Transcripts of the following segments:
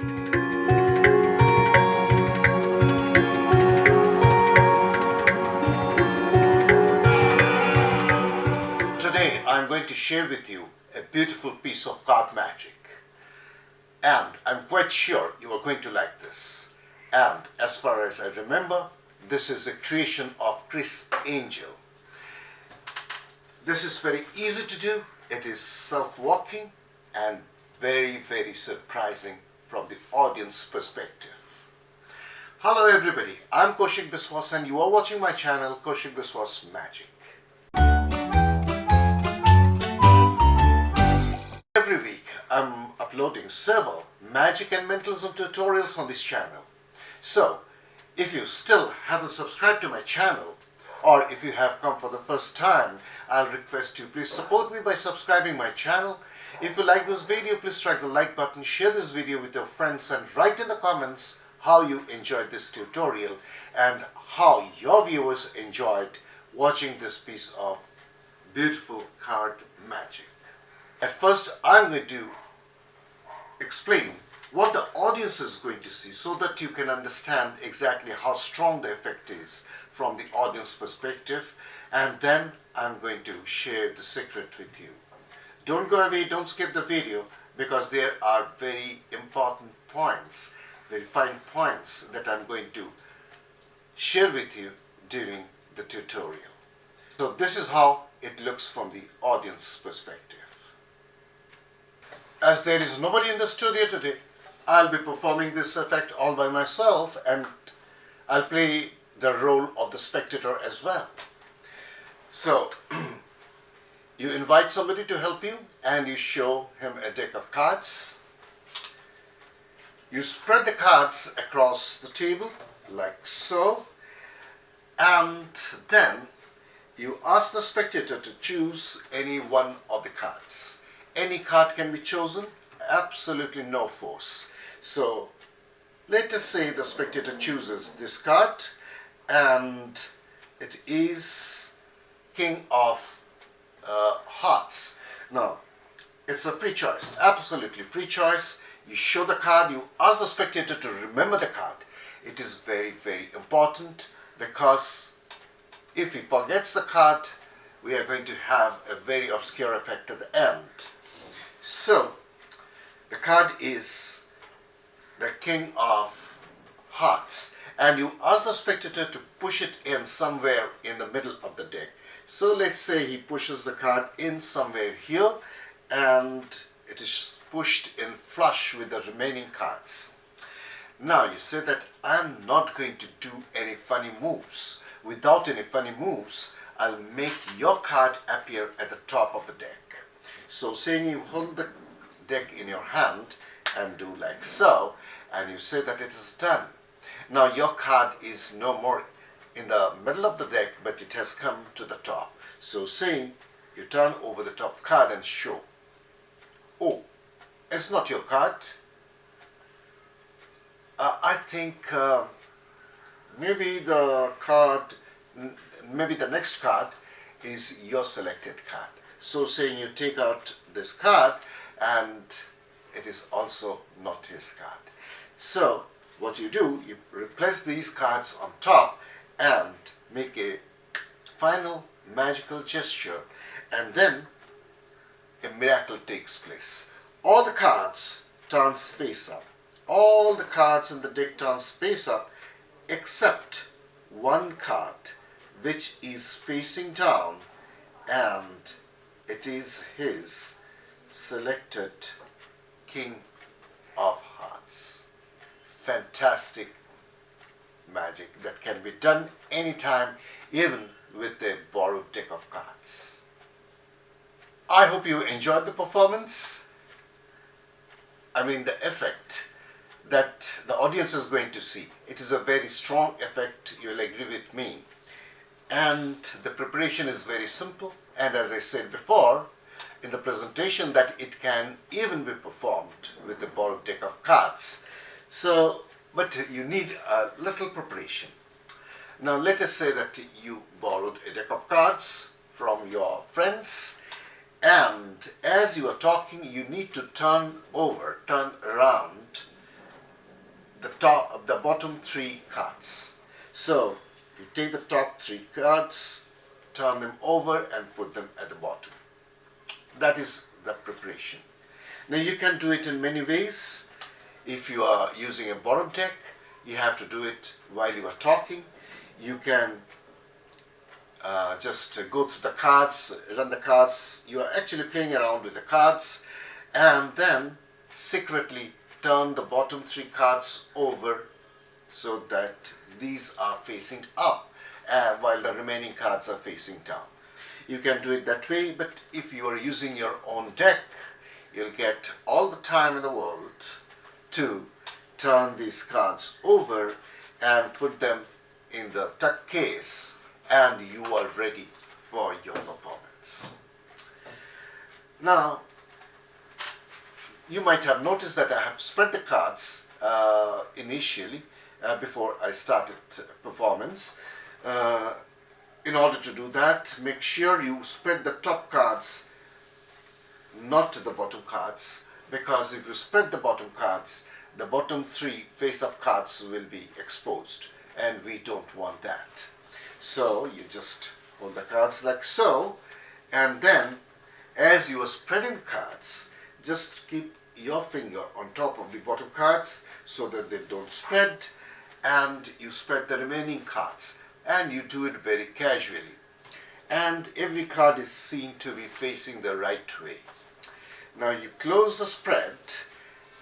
Today I'm going to share with you a beautiful piece of card magic, and I'm quite sure you are going to like this. And as far as I remember, this is a creation of Criss Angel. This is very easy to do. It is self-walking and very surprising from the audience perspective. Hello everybody, I'm Kaushik Biswas and you are watching my channel Kaushik Biswas Magic. Every week I'm uploading several magic and mentalism tutorials on this channel. So if you still haven't subscribed to my channel, or if you have come for the first time, I'll request you please support me by subscribing my channel. If you like this video, please strike the like button, share this video with your friends and write in the comments how you enjoyed this tutorial and how your viewers enjoyed watching this piece of beautiful card magic. At first, I'm going to explain what the audience is going to see so that you can understand exactly how strong the effect is from the audience perspective, and then I'm going to share the secret with you. Don't go away, don't skip the video, because there are very important points, very fine points that I'm going to share with you during the tutorial. So this is how it looks from the audience perspective. As there is nobody in the studio today, I'll be performing this effect all by myself, and I'll play the role of the spectator as well. So you invite somebody to help you and you show him a deck of cards. You spread the cards across the table like so, and then you ask the spectator to choose any one of the cards. Any card can be chosen, absolutely no force. So let us say the spectator chooses this card, and it is King of Hearts. Now, it's a free choice, absolutely free choice. You show the card, you ask the spectator to remember the card. It is very important, because if he forgets the card, we are going to have a very obscure effect at the end. So, the card is the King of Hearts, and you ask the spectator to push it in somewhere in the middle of the deck. So let's say he pushes the card in somewhere here, and it is pushed in flush with the remaining cards. Now you say that I'm not going to do any funny moves. Without any funny moves, I'll make your card appear at the top of the deck. So saying you hold the deck in your hand and do like so, and you say that it is done. Now your card is no more in the middle of the deck, but it has come to the top. So saying, you turn over the top card and show. Oh, it's not your card. I think maybe the next card is your selected card. So saying you take out this card, and it is also not his card. So what you do, you replace these cards on top and make a final magical gesture, and then a miracle takes place. All the cards turns face up. All the cards in the deck turns face up except one card, which is facing down, and it is his selected King of Hearts. Fantastic magic that can be done anytime, even with a borrowed deck of cards. I hope you enjoyed the performance. I mean, the effect that the audience is going to see. It is a very strong effect, you'll agree with me. And the preparation is very simple. And as I said before in the presentation, that it can even be performed with a borrowed deck of cards. So, but you need a little preparation. Now let us say that you borrowed a deck of cards from your friends, and as you are talking, you need to turn around the bottom 3 cards. So you take the top 3 cards, turn them over and put them at the bottom. That is the preparation. Now you can do it in many ways. If you are using a borrowed deck, you have to do it while you are talking. You can just go through the cards, run the cards. You are actually playing around with the cards, and then secretly turn the bottom 3 cards over so that these are facing up while the remaining cards are facing down. You can do it that way, but if you are using your own deck, you'll get all the time in the world to turn these cards over and put them in the tuck case, and you are ready for your performance. Now, you might have noticed that I have spread the cards initially before I started performance. In order to do that, make sure you spread the top cards, not the bottom cards, because if you spread the bottom cards, the bottom 3 face-up cards will be exposed, and we don't want that. So you just hold the cards like so, and then as you are spreading the cards, just keep your finger on top of the bottom cards so that they don't spread, and you spread the remaining cards, and you do it very casually, and every card is seen to be facing the right way. Now you close the spread,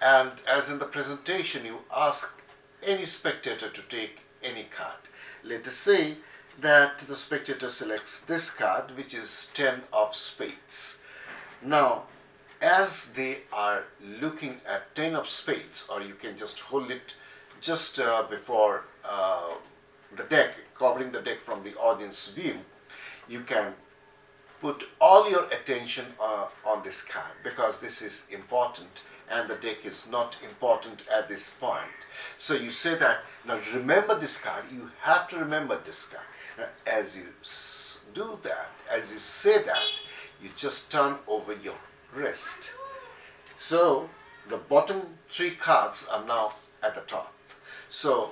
and as in the presentation, you ask any spectator to take any card. Let us say that the spectator selects this card, which is 10 of spades. Now, as they are looking at 10 of spades, or you can just hold it just before the deck, covering the deck from the audience view, you can put all your attention on this card, because this is important and the deck is not important at this point. So you say that, now remember this card, you have to remember this card. As you do that, as you say that, you just turn over your wrist. So the bottom 3 cards are now at the top. So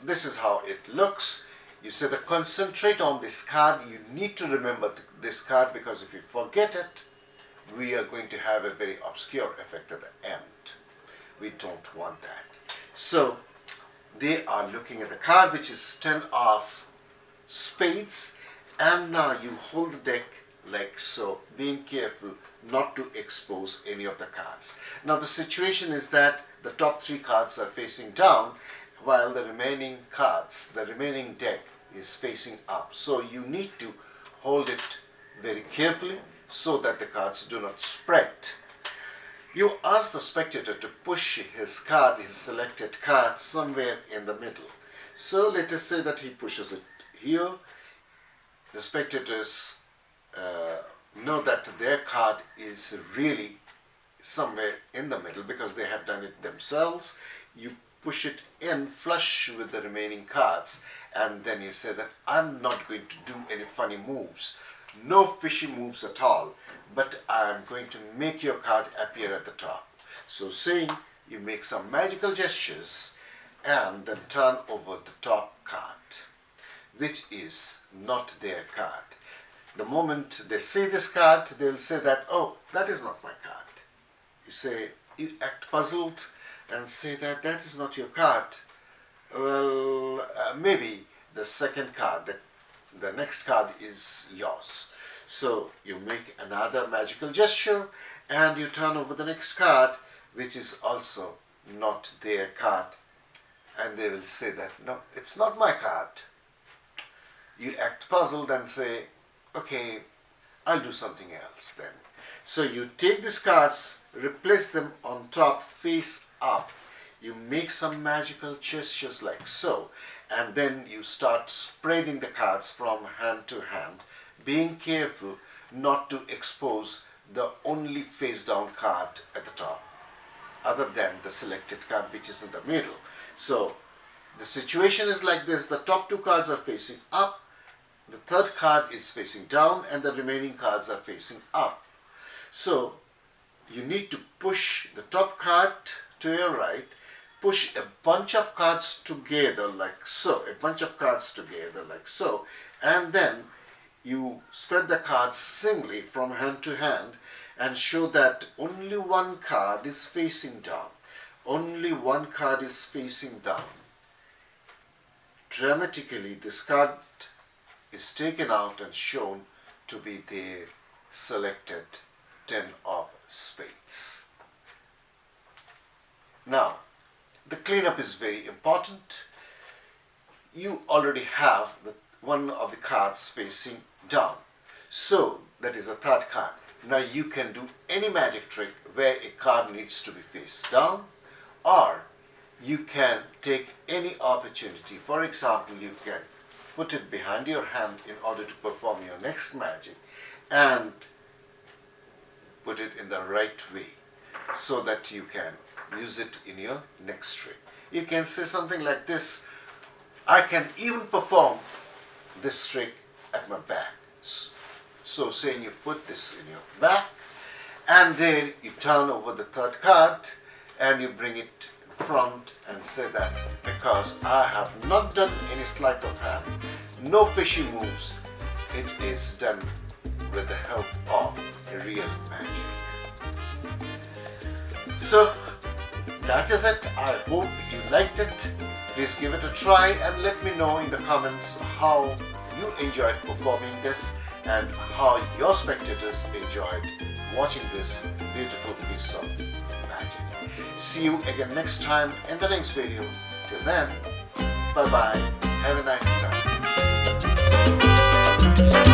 this is how it looks. You say that concentrate on this card. You need to remember this card, because if you forget it, we are going to have a very obscure effect at the end. We don't want that. So they are looking at the card, which is 10 of spades, and now you hold the deck like so, being careful not to expose any of the cards. Now the situation is that the top 3 cards are facing down, while the remaining cards, the remaining deck, is facing up. So you need to hold it very carefully so that the cards do not spread. You ask the spectator to push his card, his selected card, somewhere in the middle. So let us say that he pushes it here. The spectators know that their card is really somewhere in the middle because they have done it themselves. You push it in flush with the remaining cards, and then you say that I'm not going to do any funny moves, no fishy moves at all, but I'm going to make your card appear at the top. So saying, you make some magical gestures and then turn over the top card, which is not their card. The moment they see this card, they'll say that, oh, that is not my card. You say, you act puzzled and say that that is not your card. Well, maybe the second card, the next card is yours. So you make another magical gesture and you turn over the next card, which is also not their card. And they will say that, no, it's not my card. You act puzzled and say, okay, I'll do something else then. So you take these cards, replace them on top, face up. You make some magical gestures like so, and then you start spreading the cards from hand to hand, being careful not to expose the only face down card at the top, other than the selected card which is in the middle. So the situation is like this: the top 2 cards are facing up, the third card is facing down, and the remaining cards are facing up. So you need to push the top card to your right, push a bunch of cards together like so, and then you spread the cards singly from hand to hand and show that only one card is facing down. Only one card is facing down. Dramatically, this card is taken out and shown to be the selected 10 of spades. Now, the cleanup is very important. You already have one of the cards facing down. So, that is the third card. Now you can do any magic trick where a card needs to be face down, or you can take any opportunity. For example, you can put it behind your hand in order to perform your next magic and put it in the right way so that you can use it in your next trick. You can say something like this: I can even perform this trick at my back. So saying you put this in your back, and then you turn over the third card and you bring it in front and say that because I have not done any sleight of hand, no fishy moves, it is done with the help of a real magic. So that is it. I hope you liked it. Please give it a try and let me know in the comments how you enjoyed performing this and how your spectators enjoyed watching this beautiful piece of magic. See you again next time in the next video. Till then, bye bye. Have a nice time.